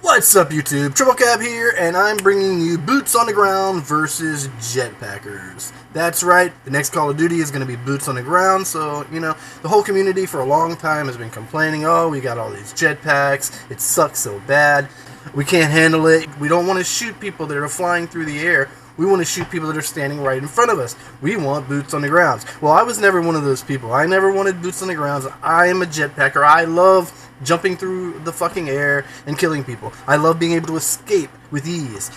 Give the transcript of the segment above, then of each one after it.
What's up, YouTube? TripleCab here, and I'm bringing you Boots on the Ground versus Jetpackers. That's right, the next Call of Duty is going to be Boots on the Ground, so, you know, the whole community for a long time has been complaining, oh, we got all these jetpacks, it sucks so bad, we can't handle it, we don't want to shoot people that are flying through the air, we want to shoot people that are standing right in front of us. We want boots on the ground. Well, I was never one of those people. I never wanted boots on the ground. I am a jetpacker. I love jumping through the fucking air and killing people. I love being able to escape with ease.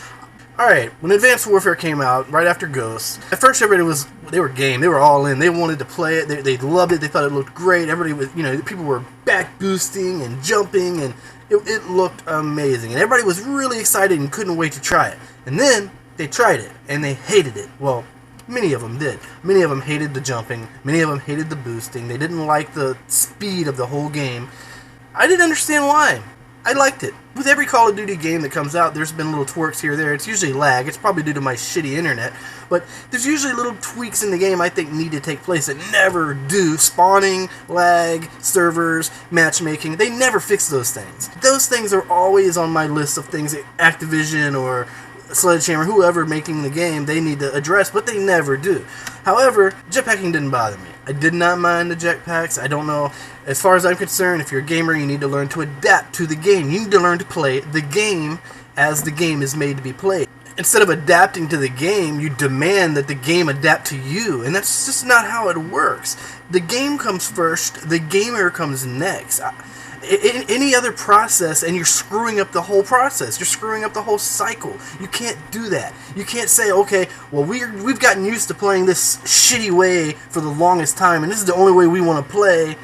Alright, when Advanced Warfare came out, right after Ghosts, at first everybody they were game, they were all in, they wanted to play it, they loved it, they thought it looked great, everybody was, you know, people were back boosting and jumping, and it looked amazing, and everybody was really excited and couldn't wait to try it. And then, they tried it, and they hated it. Well, many of them did. Many of them hated the jumping, many of them hated the boosting, they didn't like the speed of the whole game. I didn't understand why. I liked it. With every Call of Duty game that comes out, there's been little twerks here or there. It's usually lag. It's probably due to my shitty internet. But there's usually little tweaks in the game I think need to take place that never do. Spawning, lag, servers, matchmaking. They never fix those things. Those things are always on my list of things that Activision or Sledgehammer, whoever making the game, they need to address, but they never do. However, jetpacking didn't bother me. I did not mind the jetpacks. I don't know. As far as I'm concerned, if you're a gamer, you need to learn to adapt to the game. You need to learn to play the game as the game is made to be played. Instead of adapting to the game, you demand that the game adapt to you, and that's just not how it works. The game comes first, the gamer comes next. In any other process, and you're screwing up the whole process. You're screwing up the whole cycle. You can't do that. You can't say, okay, well, we've gotten used to playing this shitty way for the longest time, and this is the only way we want to play.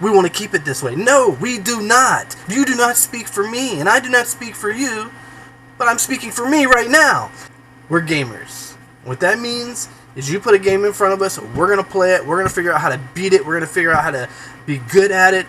We want to keep it this way. No, we do not. You do not speak for me, and I do not speak for you, but I'm speaking for me right now. We're gamers. What that means is you put a game in front of us, we're going to play it, we're going to figure out how to beat it, we're going to figure out how to be good at it.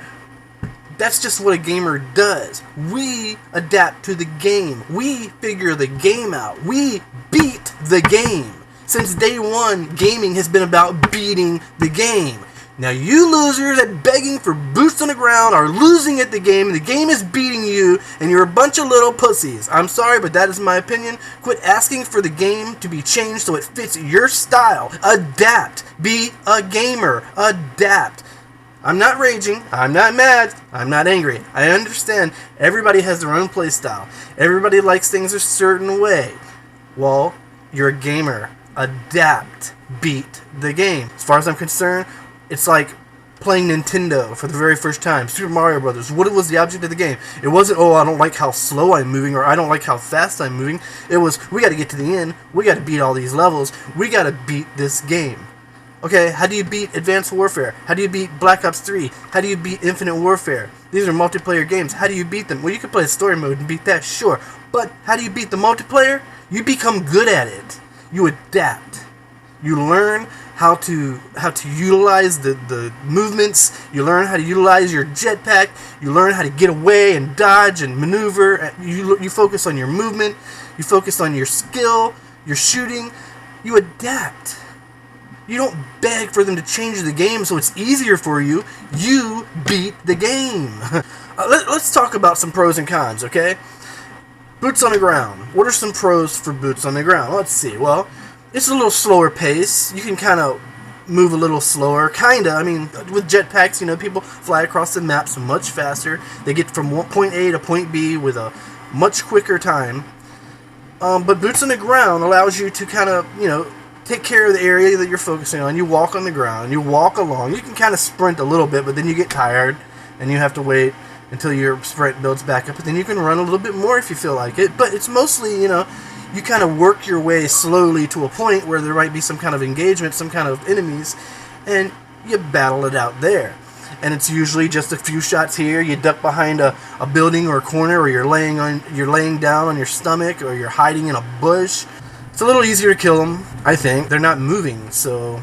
That's just what a gamer does. We adapt to the game. We figure the game out. We beat the game. Since day one, gaming has been about beating the game. Now you losers at begging for boots on the ground are losing at the game, and the game is beating you, and you're a bunch of little pussies. I'm sorry, but that is my opinion. Quit asking for the game to be changed so it fits your style. Adapt. Be a gamer. Adapt. I'm not raging, I'm not mad, I'm not angry. I understand everybody has their own play style. Everybody likes things a certain way. Well, you're a gamer. Adapt. Beat the game. As far as I'm concerned, it's like playing Nintendo for the very first time. Super Mario Brothers. What was the object of the game? It wasn't, oh, I don't like how slow I'm moving, or I don't like how fast I'm moving. It was, we got to get to the end. We got to beat all these levels. We got to beat this game. Okay, how do you beat Advanced Warfare? How do you beat Black Ops 3? How do you beat Infinite Warfare? These are multiplayer games. How do you beat them? Well, you can play the story mode and beat that, sure. But how do you beat the multiplayer? You become good at it. You adapt. You learn how to utilize the movements. You learn how to utilize your jetpack. You learn how to get away and dodge and maneuver. You focus on your movement. You focus on your skill, your shooting. You adapt. You don't beg for them to change the game so it's easier for you. You beat the game. Let's talk about some pros and cons, okay? Boots on the ground. What are some pros for boots on the ground? Let's see. Well, it's a little slower pace. You can kind of move a little slower. Kind of. I mean, with jetpacks, you know, people fly across the maps much faster. They get from point A to point B with a much quicker time. But boots on the ground allows you to kind of, you know, take care of the area that you're focusing on. You walk on the ground. You walk along. You can kind of sprint a little bit, but then you get tired, and you have to wait until your sprint builds back up. But then you can run a little bit more if you feel like it. But it's mostly, you know, you kind of work your way slowly to a point where there might be some kind of engagement, some kind of enemies, and you battle it out there. And it's usually just a few shots here. You duck behind a building or a corner, or you're laying down on your stomach, or you're hiding in a bush. It's a little easier to kill them, I think. They're not moving, so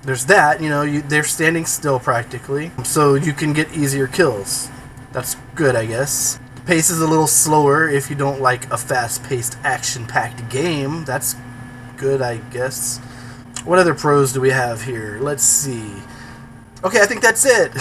there's that. You know, they're standing still practically, so you can get easier kills. That's good, I guess. The pace is a little slower if you don't like a fast-paced, action-packed game. That's good, I guess. What other pros do we have here? Let's see. Okay, I think that's it.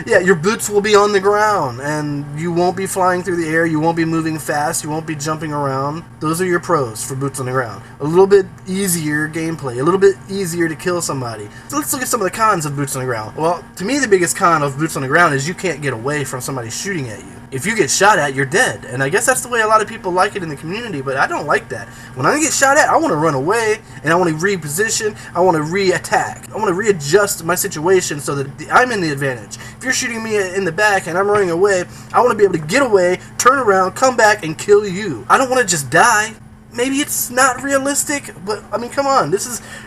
Yeah, your boots will be on the ground, and you won't be flying through the air, you won't be moving fast, you won't be jumping around. Those are your pros for boots on the ground. A little bit easier gameplay, a little bit easier to kill somebody. So let's look at some of the cons of boots on the ground. Well, to me the biggest con of boots on the ground is you can't get away from somebody shooting at you. If you get shot at, you're dead. And I guess that's the way a lot of people like it in the community, but I don't like that. When I get shot at, I want to run away, and I want to reposition, I want to re-attack. I want to readjust my situation so that I'm in the advantage. If you're shooting me in the back and I'm running away, I want to be able to get away, turn around, come back, and kill you. I don't want to just die. Maybe it's not realistic, but I mean, come on.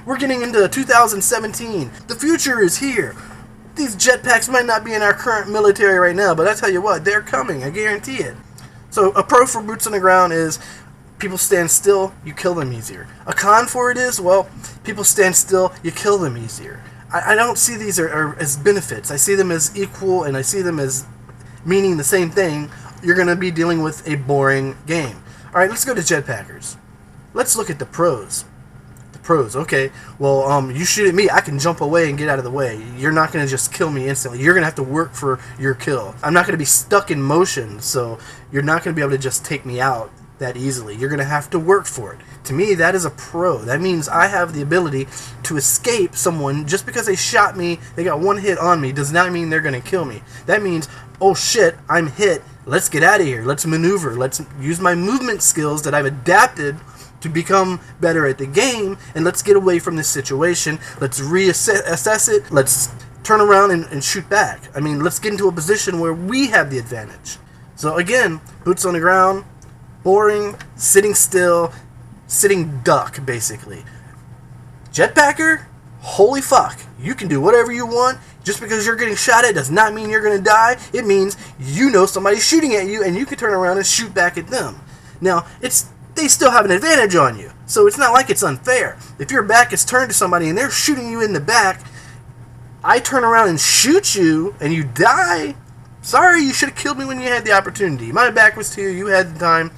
We're getting into 2017. The future is here. These jetpacks might not be in our current military right now, but I tell you what, they're coming. I guarantee it. So a pro for boots on the ground is people stand still, you kill them easier. A con for it is, well, people stand still, you kill them easier. I don't see these as benefits. I see them as equal, and I see them as meaning the same thing. You're going to be dealing with a boring game. Alright, let's go to jetpackers. Let's look at the pros. Pros, okay, well, you shoot at me, I can jump away and get out of the way. You're not going to just kill me instantly. You're going to have to work for your kill. I'm not going to be stuck in motion, so you're not going to be able to just take me out that easily. You're going to have to work for it. To me, that is a pro. That means I have the ability to escape someone. Just because they shot me, they got one hit on me, does not mean they're going to kill me. That means, oh shit, I'm hit. Let's get out of here. Let's maneuver. Let's use my movement skills that I've adapted to become better at the game, and let's get away from this situation. Let's reassess it. Let's turn around and shoot back. I mean, let's get into a position where we have the advantage. So again, boots on the ground, boring, sitting still, sitting duck, basically. Jetpacker, holy fuck. You can do whatever you want. Just because you're getting shot at does not mean you're going to die. It means you know somebody's shooting at you, and you can turn around and shoot back at them. Now, they still have an advantage on you, so it's not like it's unfair. If your back is turned to somebody and they're shooting you in the back, I turn around and shoot you and you die, sorry, you should have killed me when you had the opportunity. My back was to you, you had the time.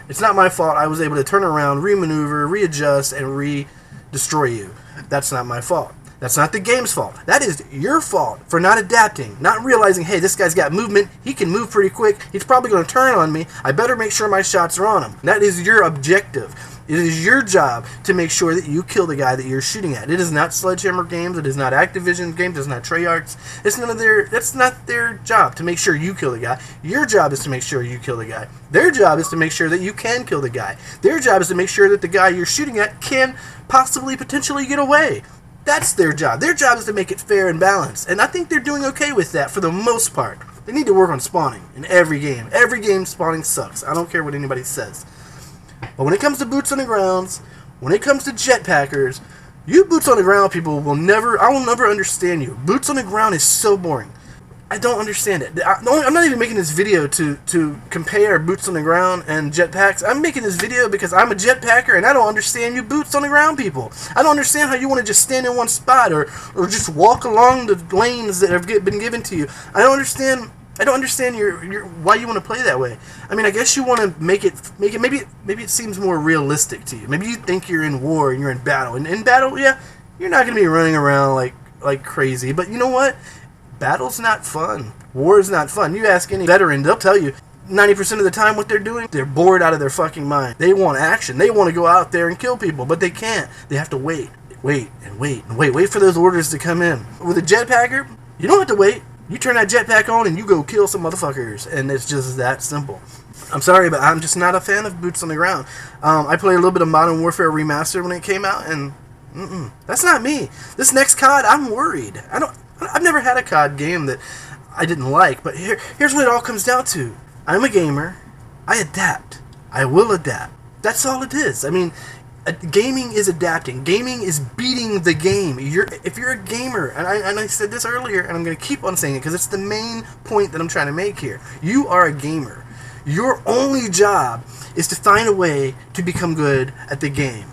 It's not my fault. I was able to turn around, remaneuver, readjust, and re-destroy you. That's not my fault. That's not the game's fault. That is your fault for not adapting, not realizing, hey, this guy's got movement, he can move pretty quick, he's probably going to turn on me, I better make sure my shots are on him. That is your objective. It is your job to make sure that you kill the guy that you're shooting at. It is not Sledgehammer Games, it is not Activision Games, it's not Treyarch's. That's not their job to make sure you kill the guy. Your job is to make sure you kill the guy. Their job is to make sure that you can kill the guy. Their job is to make sure that the guy you're shooting at can potentially get away. That's their job. Their job is to make it fair and balanced. And I think they're doing okay with that for the most part. They need to work on spawning in every game. Every game spawning sucks. I don't care what anybody says. But when it comes to boots on the grounds, when it comes to jetpackers, you boots on the ground people I will never understand you. Boots on the ground is so boring. I don't understand it. I'm not even making this video to compare boots on the ground and jetpacks. I'm making this video because I'm a jetpacker and I don't understand you boots on the ground people. I don't understand how you want to just stand in one spot or just walk along the lanes that have been given to you. I don't understand your why you want to play that way. I mean, I guess you want to make it maybe it seems more realistic to you. Maybe you think you're in war and you're in battle. And in battle, yeah, you're not going to be running around like crazy, but you know what? Battle's not fun. War is not fun. You ask any veteran, they'll tell you 90% of the time what they're doing, they're bored out of their fucking mind. They want action. They want to go out there and kill people, but they can't. They have to wait for those orders to come in. With a jetpacker, you don't have to wait. You turn that jetpack on and you go kill some motherfuckers, and it's just that simple. I'm sorry, but I'm just not a fan of boots on the ground. I played a little bit of Modern Warfare Remastered when it came out, and that's not me. This next COD, I'm worried. I've never had a COD game that I didn't like, but here's what it all comes down to. I'm a gamer. I adapt. I will adapt. That's all it is. I mean, gaming is adapting. Gaming is beating the game. If you're a gamer, and I said this earlier, and I'm going to keep on saying it because it's the main point that I'm trying to make here. You are a gamer. Your only job is to find a way to become good at the game,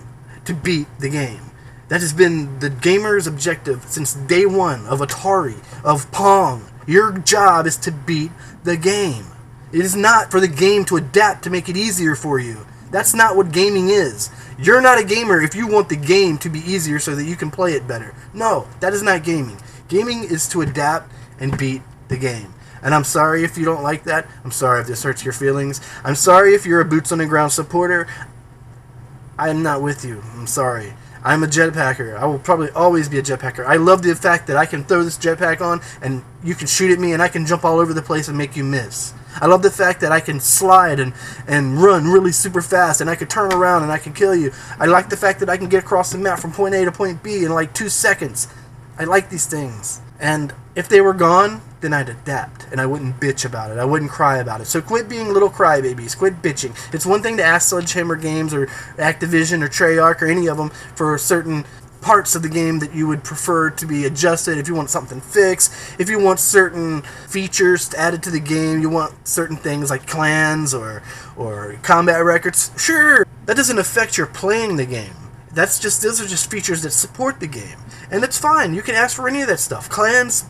to beat the game. That has been the gamer's objective since day one of Atari, of Pong. Your job is to beat the game. It is not for the game to adapt to make it easier for you. That's not what gaming is. You're not a gamer if you want the game to be easier so that you can play it better. No, that is not gaming. Gaming is to adapt and beat the game. And I'm sorry if you don't like that. I'm sorry if this hurts your feelings. I'm sorry if you're a boots on the ground supporter. I'm not with you. I'm sorry. I'm a jetpacker. I will probably always be a jetpacker. I love the fact that I can throw this jetpack on and you can shoot at me and I can jump all over the place and make you miss. I love the fact that I can slide and run really super fast and I can turn around and I can kill you. I like the fact that I can get across the map from point A to point B in like 2 seconds. I like these things. And if they were gone, then I'd adapt and I wouldn't bitch about it. I wouldn't cry about it. So quit being little crybabies. Quit bitching. It's one thing to ask Sledgehammer Games or Activision or Treyarch or any of them for certain parts of the game that you would prefer to be adjusted, if you want something fixed, if you want certain features added to the game, you want certain things like clans or combat records. Sure, that doesn't affect your playing the game. Those are just features that support the game. And that's fine. You can ask for any of that stuff. Clans,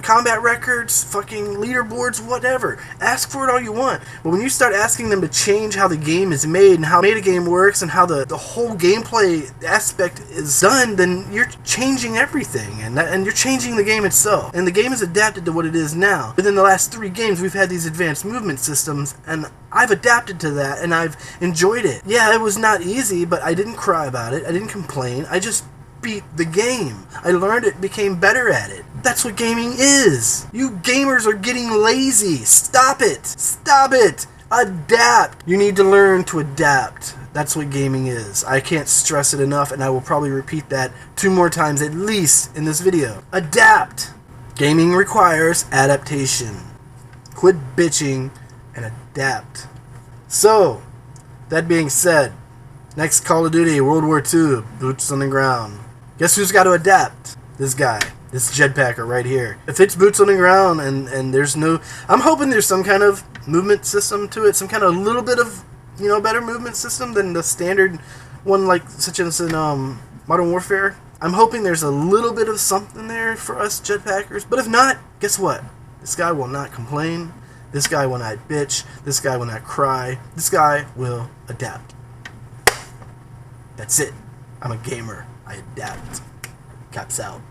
combat records, fucking leaderboards, whatever. Ask for it all you want. But when you start asking them to change how the game is made and how metagame works and how the whole gameplay aspect is done, then you're changing everything. And you're changing the game itself. And the game is adapted to what it is now. Within the last 3 games, we've had these advanced movement systems, and I've adapted to that, and I've enjoyed it. Yeah, it was not easy, but I didn't cry about it. I didn't complain. I just beat the game. I learned it, became better at it. That's what gaming is. You gamers are getting lazy. Stop it. Stop it. Adapt. You need to learn to adapt. That's what gaming is. I can't stress it enough, and I will probably repeat that 2 more times at least in this video. Adapt. Gaming requires adaptation. Quit bitching and adapt. So, that being said, next Call of Duty, World War II, boots on the ground. Guess who's got to adapt? This guy. This jetpacker right here. If it's boots on the ground and there's no... I'm hoping there's some kind of movement system to it. Some kind of little bit of, better movement system than the standard one, like such as in Modern Warfare. I'm hoping there's a little bit of something there for us jetpackers. But if not, guess what? This guy will not complain. This guy will not bitch. This guy will not cry. This guy will adapt. That's it. I'm a gamer. I adapt. Caps out.